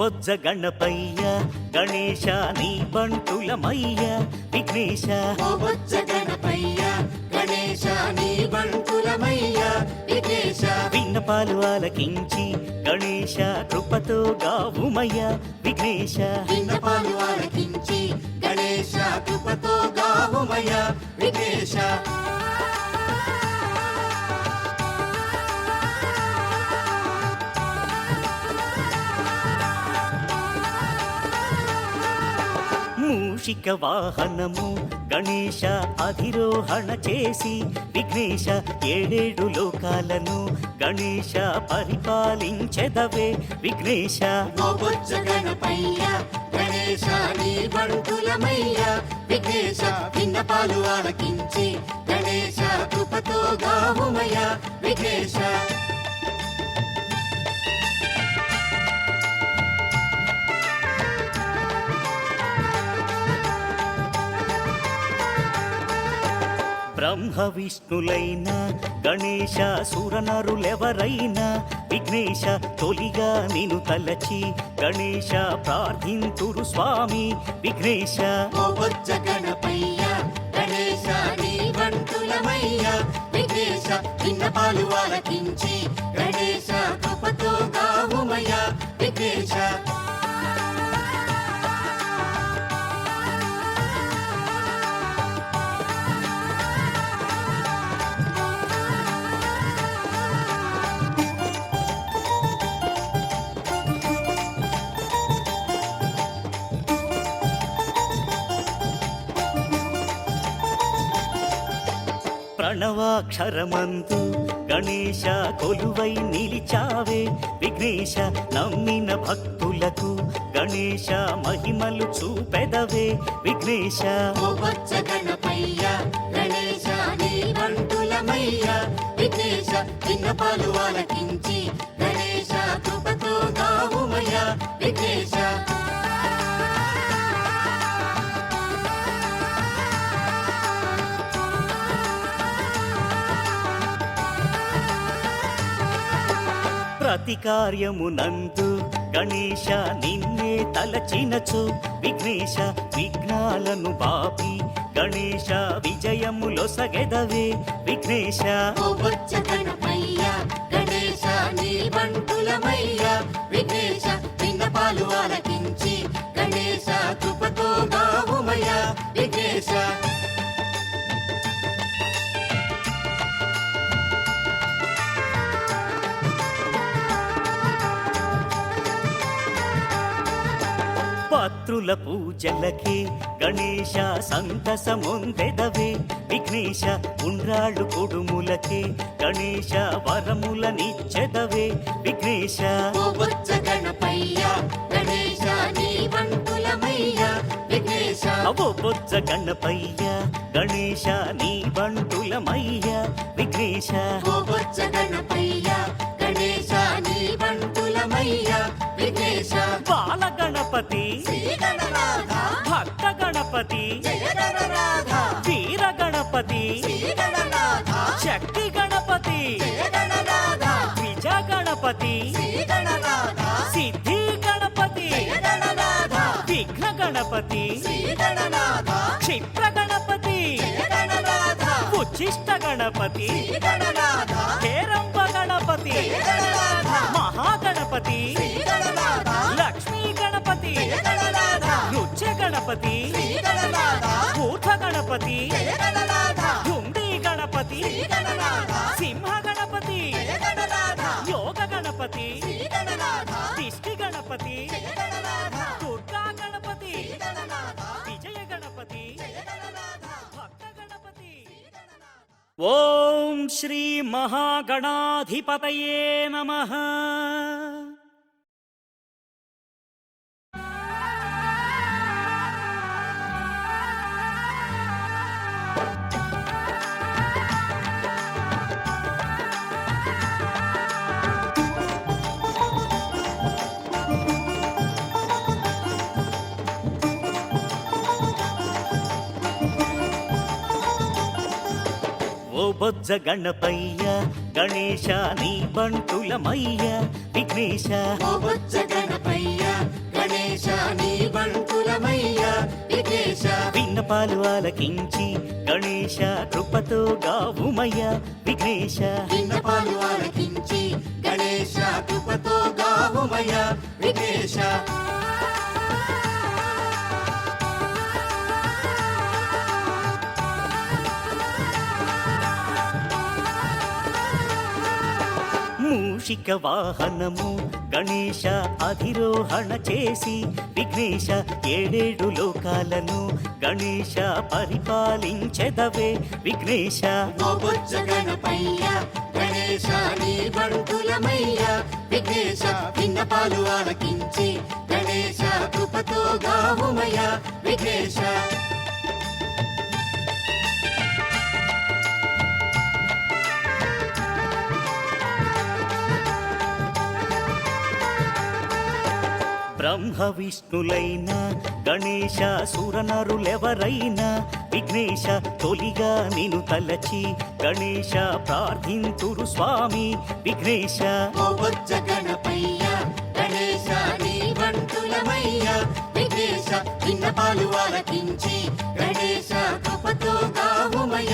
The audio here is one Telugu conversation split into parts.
బొజ్జ గణపయ్య గణేశ నీ బంటులమయ్య విఘ్నేశ. ఓ బొజ్జ గణపయ్య గణేశ నీ బంటులమయ్య విఘ్నేశ. విన్నపాలు ఆలకించి గణేశ కృపతో గావుమయ్య విఘ్నేశ. విన్నపాలు ఆలకించి గణేశ కృపతో గావుమయ్య విఘ్నేశ. మూషిక వాహనము గణేశ అధిరోహణ చేసి విఘ్నేశ ఏడేడు లోకాలను గణేశ పరిపాలించెదవే విఘ్నేశ. ఓ బొజ్జ గణపయ్య గణేశ నీ బంటులమయ్య విఘ్నేశ. విన్నపాలు ఆలకించి గణేశ కృపతో గావుమయ్య విఘ్నేశ. బ్రహ్మ విష్ణులైన గణేశ సురనరులెవరైనా విఘ్నేశ తొలిగా నిను తలచి గణేశ ప్రార్థింతురు స్వామి విఘ్నేశ. ఓ బొజ్జ గణపయ్య గణేశ నీ బంటులమయ్య విఘ్నేశ. విన్నపాలు ఆలకించి గణేశ కృపతో గావుమయ్య విఘ్నేశ. ప్రణవాక్షరమందు గణేశ కొలువై నిలిచావే విఘ్నేశ. నమ్మిన భక్తులకు గణేశ మహిమలు చూపెదవే విఘ్నేశ. ఓ బొజ్జ గణపయ్య గణేశ నీ బంటులమయ్య విఘ్నేశ. విన్నపాలు ఆలకించి గణేశ కృపతో గావుమయ్య విఘ్నేశ. ప్రతి కార్యమునందు గణేశ నిన్నే తలచినచు విఘ్నేశ విఘ్నాలను బాపి గణేశ విజయములొసగెదవే విఘ్నేశ. ఓ బొజ్జ గణపయ్య గణేశ నీ బంటులమయ్య విఘ్నేశ. విన్నపాలు ఆలకించి గణేశ కృపతో గావుమయ్య విఘ్నేశ. పాత్రుల పూజలకే గణేశ సంతసముందెదవే విఘ్నేశ. ఉండ్రాళ్ళు కొడుములకే గణేశ వరములనిచ్చెదవే విఘ్నేశ. ఓ బొజ్జ గణపయ్య గణేశ నీ బంటులమయ్య విఘ్నేశ. అవో బొజ్జ గణపయ్య గణేశ నీ బంటులమయ్య విఘ్నేశ. ఓ బొజ్జ గణపయ్య గణేశ నీ బంటులమయ్య విఘ్నేశ. బాల గణపతి శ్రీ గణనాథ భక్త గణపతి జయ గణనాథ. వీర గణపతి శ్రీ గణనాథ శక్తి గణపతి జయ గణనాథ. విజ గణపతి శ్రీ గణనాథ సిద్ధి గణపతి జయ గణనాథ. విఘ్న గణపతి శ్రీ గణనాథ క్షిప్ర గణపతి జయ గణనాథ. ఉచ్చిష్ట గణపతి శ్రీ గణనాథ హేరంబ గణపతి జయ గణనాథ. మహాగణపతి శ్రీ గణనాథ లక్ష్మీ గణపతి జయ గణనాథ. నృత్య గణపతి శ్రీ గణనాథ ఊర్ధ గణపతి జయ గణనాథ. ఢుండి గణపతి శ్రీ గణనాథ సింహ గణపతి జయ గణనాథ. యోగ గణపతి శ్రీ గణనాథ దిష్టి గణపతి జయ గణనాథ. దుర్గా గణపతి శ్రీ గణనాథ విజయ గణపతి జయ గణనాథ. భక్త గణపతి. శ్రీ గణనాథ. ఓం శ్రీ మహాగణాధిపతయే నమః. ఓ బొజ్జ గణపయ్య గణేశ నీ బంటులమయ్య విఘ్నేశ. ఓ బొజ్జ గణపయ్య విఘ్నేశ నీ బంటులమయ్యా విఘ్నేశ విన్నపాలు ఆలకించి గణేశ కృపతో గావుమయ్య విఘ్నేశ విన్నపాలు ఆలకించి గణేశ కృపతో గావుమయ విఘ్నేశ మూషిక వాహనము గణేశ అధిరోహణ చేసి విఘ్నేశ ఏడేడు లోకాలను గణేశ పరిపాలించెదవే విఘ్నేశ ఓ బొజ్జ గణపయ్య గణేశ నీ బంటులమయ్య విఘ్నేశ విన్నపాలు ఆలకించి గణేశ కృపతో గావుమయ విఘ్నేశ బ్రహ్మ విష్ణులైన గణేశ సురనరులెవరైనా విఘ్నేశ తొలిగా నిను తలచి గణేశ ప్రార్థింతురు స్వామి విఘ్నేశ ఓ బొజ్జ గణపయ్య గణేశ నీ బంటులమయ్య విఘ్నేశ విన్నపాలు ఆలకించి గణేశ కృపతో గావుమయ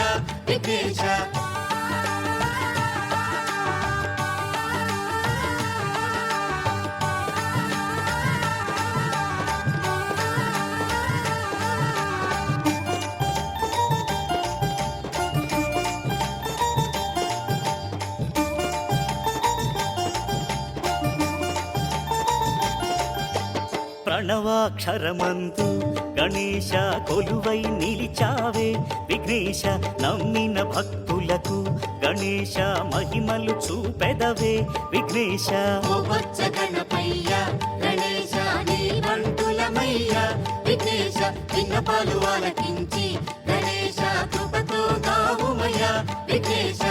విఘ్నేశ ప్రణవాక్షరమందు గణేశ కొలువై నిలిచావే విఘ్నేశ నమ్మిన భక్తులకు గణేశ మహిమలు చూపెదవే విఘ్నేశ ఓ బొజ్జ గణపయ్య గణేశ నీ బంటులమయ్య విఘ్నేశ విన్నపాలు ఆలకించి గణేశ కృపతో గావుమయ విఘ్నేశ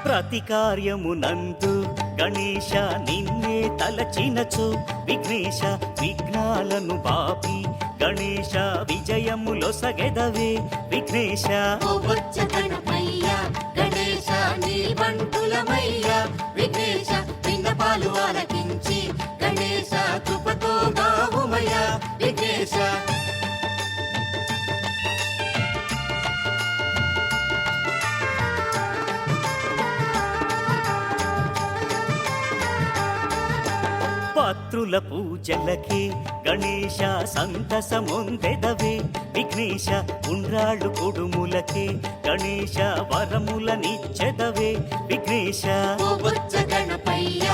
ప్రతి కార్యమునందు గణేశ నిన్నే తలచినచు విఘ్నేశ విఘ్నాలను బాపి గణేశ విజయములొసగెదవే విఘ్నేశ ఓ బొజ్జ గణపయ్య గణేశ నీ బంటులమయ్య విఘ్నేశ విన్నపాలు ఆలకించి గణేశ కృపతో గావుమయ విఘ్నేశ పత్రుల పూజలకే గణేశ సంతసముందెదవే విఘ్నేశ ఉండ్రాళ్ళు కొడుములకే గణేశ వరములనిచ్చెదవే విఘ్నేశ ఓ బొజ్జ గణపయ్య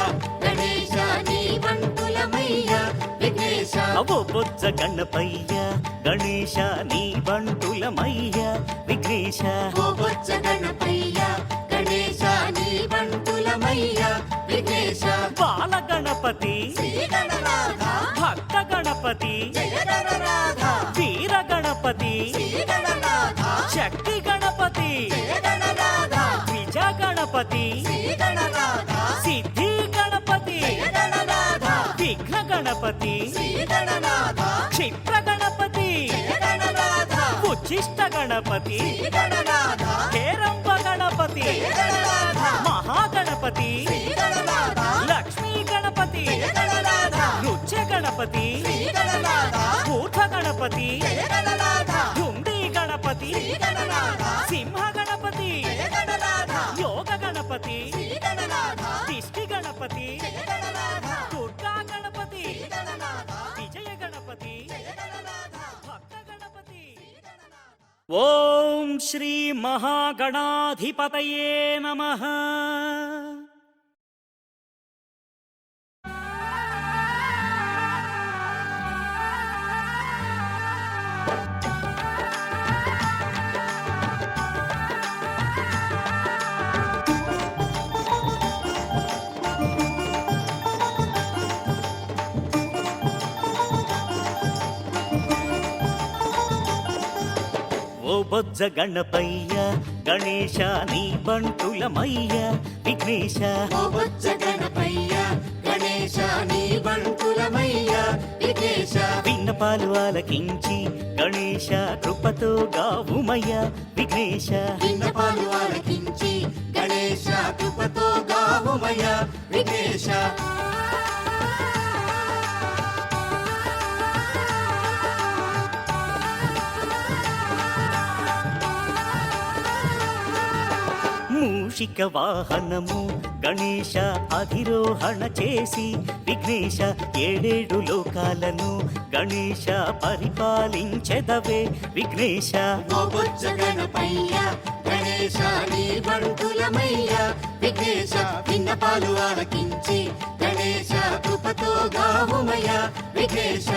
గణేశ నీ బంటులమయ్య విఘ్నేశ అవో బొజ్జ గణపయ్య గణేశ నీ బంటులమయ్య విఘ్నేశ ఓ బొజ్జ గణపయ్య గణేశ నీ బంటులమయ్య విఘ్నేశ బాల గణపతి శ్రీ గణనాథ భక్త గణపతి జయ గణనాథ వీర గణపతి శ్రీ గణనాథ శక్తి గణపతి జయ గణనాథ విజ గణపతి శ్రీ గణనాథ సిద్ధి గణపతి జయ గణనాథ విఘ్న గణపతి శ్రీ గణనాథ క్షిప్ర గణపతి జయ గణనాథ ఉచ్చిష్ట గణపతి శ్రీ గణనాథ హేరంబ గణపతి జయ గణనాథ మహాగణపతి శ్రీ గణనాథ లక్ష్మీ గణపతి జయ గణనాథ నృత్య గణపతి శ్రీ గణనాథ ఊర్ధ గణపతి జయ గణనాథ ఢుండి గణపతి శ్రీ గణనాథ సింహ గణపతి జయ గణనాథ యోగ గణపతి శ్రీ గణనాథ దిష్టి గణపతి జయ గణనాథ దుర్గా గణపతి శ్రీ గణనాథ విజయ గణపతి జయ గణనాథ భక్త గణపతి శ్రీ గణనాథ ఓం శ్రీ మహాగణాధిపతయే నమః ఓ బొజ్జ గణపయ్య గణేశ నీ బంటులమయ్య విఘ్నేశ ఓ బొజ్జ గణపయ్య గణేశ నీ బంటులమయ్య విఘ్నేశ విన్నపాలు విన్నపాలు ఆలకించి గణేశ కృపతో గావుమయ్య విఘ్నేశ. విన్నపాలు ఆలకించి గణేశ కృపతో గావుమయ విఘ్నేశ. మూషిక వాహనము గణేశ అధిరోహణ చేసి విఘ్నేశ ఏడేడు లోకాలను గణేశ పరిపాలించెదవే విఘ్నేశ. ఓ బొజ్జ గణపయ్య గణేశ నీ బంటులమయ్య విఘ్నేశ. విన్నపాలు ఆలకించి గణేశ కృపతో గావుమయ విఘ్నేశ.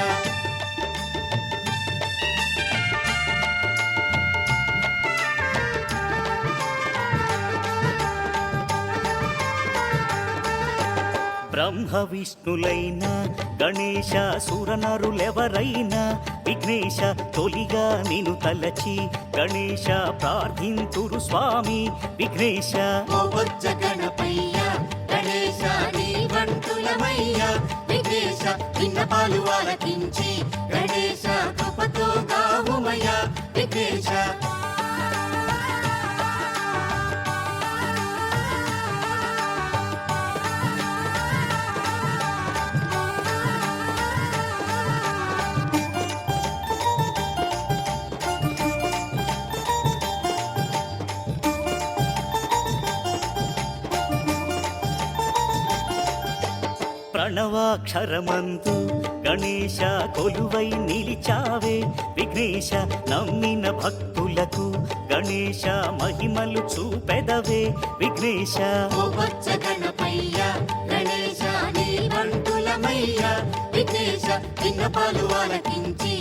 బ్రహ్మ విష్ణులైన గణేశ సురనరులెవరైనా విఘ్నేశ తొలిగా నిను తలచి గణేశ ప్రార్థింతురు స్వామి విఘ్నేశ. ఓ బొజ్జ గణపయ్య గణేశ నీ బంటులమయ్య విఘ్నేశ. విన్నపాలు ఆలకించి గణేశ కృపతో గావుమయ విఘ్నేశ. ప్రణవాక్షరమందు గణేశ కొలువై నిలిచావే విఘ్నేశ. నమ్మిన భక్తులకు గణేశ మహిమలు చూపెదవే విఘ్నేశ. ఓ బొజ్జ గణపయ్య గణేశ నీ బంటులమయ్య విఘ్నేశ. విన్నపాలు ఆలకించి